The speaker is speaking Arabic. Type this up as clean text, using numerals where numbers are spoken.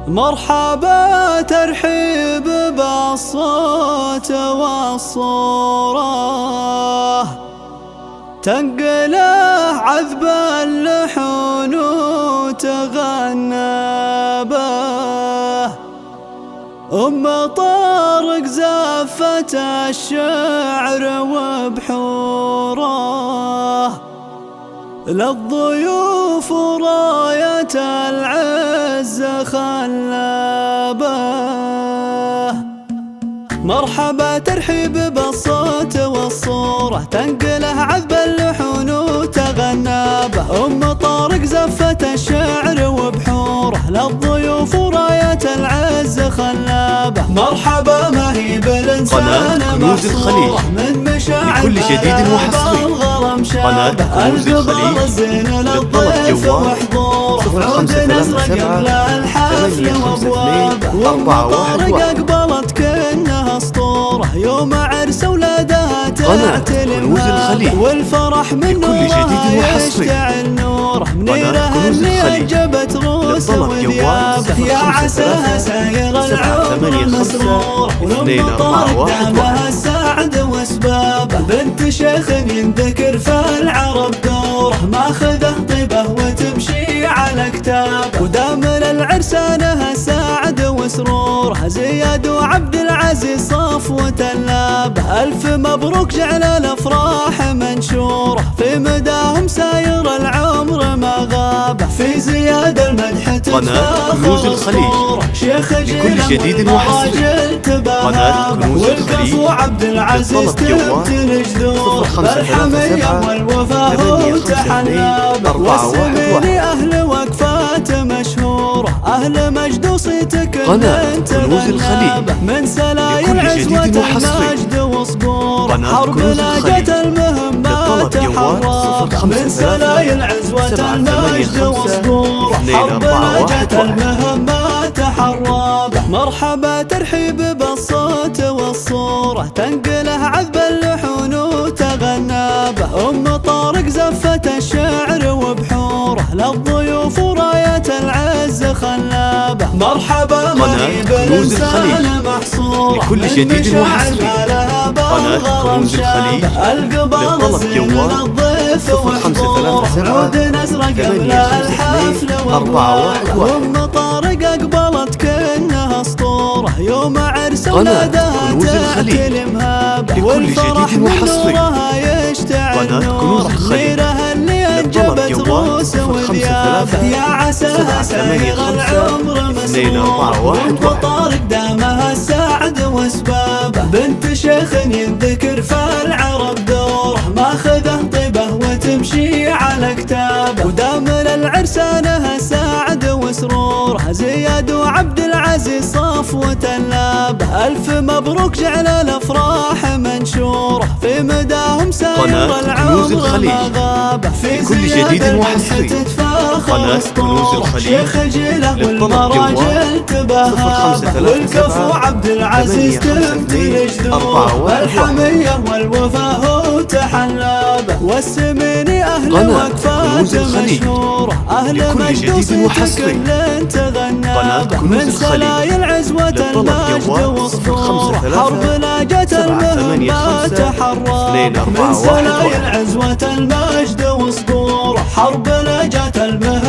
مرحبا ترحيب بالصوت والصورة، تنقله عذب اللحون وتغنى به. طارق زفت الشعر وبحوره، للضيوف راية العز خلابه. مرحبا ترحيب بالصوت والصورة، تنقله عذب اللحون وتغنى به. طارق زفت الشعر وبحوره، للضيوف راية العز خلابه. مرحبا ما هي بالإنسان محصورة، من مشاعر لكل جديد وحصري. قناة كنوز الخليج للطلب جوال 0538 أقبلت كأنها أسطورة، يوم عرس ولادها تعتلم والفرح من نورها يشتعل نوره. منيرها اللي أنجبت روس وذيابه، يا عساها ساير العمر مسرور. ولم طارق دامها السعد واسبابه، بنت شيخ ينذكر في العرب دوره. ماخذه طيبه وتمشي على كتابه، ودام للعرسانها سعد وسروره. زياد وعبد العزيز صفوة اللابه، ألف مبروك جعل الأفراح منشوره. في مداهم ساير العمر ما غابه، في زياد المدح تفاخر الخليج. شيخ لكل جديد وحصري. والكفو عبد العزيز تبتل جذوره، بالحمية والوفاء وتحلابه. والسمين أهل وقفات مشهورة، أهل مجد وصيتك قناة كنوز الخليج من سلايل عزوة المجد وصقوره. حرب لاجت المهمات حرابة، من سلايل عزوة المجد وصقوره. حرب لاجت المهمات حرابة. مرحبا ترحيب بالصوت والصورة، تنقله عذب اللحون وتغنى به. طارق زفت الشعر وبحوره، للضيوف راية العز خلابه. مرحبا ما هي بالإنسان محصورة، لكل جديد وحصري. قناة كنوز الخليج للطلب جوال 0538 عود نزرق قبل الحفل والوابه. طارق أقبلت كأنها أسطورة، يوم عرس ولادها تعتلم هابه. والفرح من نورها يشتعل نوره. منيرها اللي أنجبت روس وذيابه، يا عساها ساير العمر مسرور. طارق دامها السعد واسبابه، بنت شيخ ينذكر في العرب دوره. ماخذه طيبه وتمشي على كتابه، ودام للعرسانها سعد وسروره. زياد وعبد العزيز صفوة اللابه، ألف مبروك جعل الأفراح منشوره. في مداهم ساير العمر ما غابه، في كل جديد وحصري. قناة كنوز الخليج شيخ جيله والمراجل تبهابه. والكفو عبد العزيز تبتل جذوره، بالحمية والوفاء وتحلابه. والسمين أهل وقفات مشهورة، أهل مجد وصيتك اللي تغنى به. من سلايل عزوة المجد وصقوره، حرب لاجت المهمات حرابه. من سلايل عزوة المجد وصقوره، حرب لاجت المهمات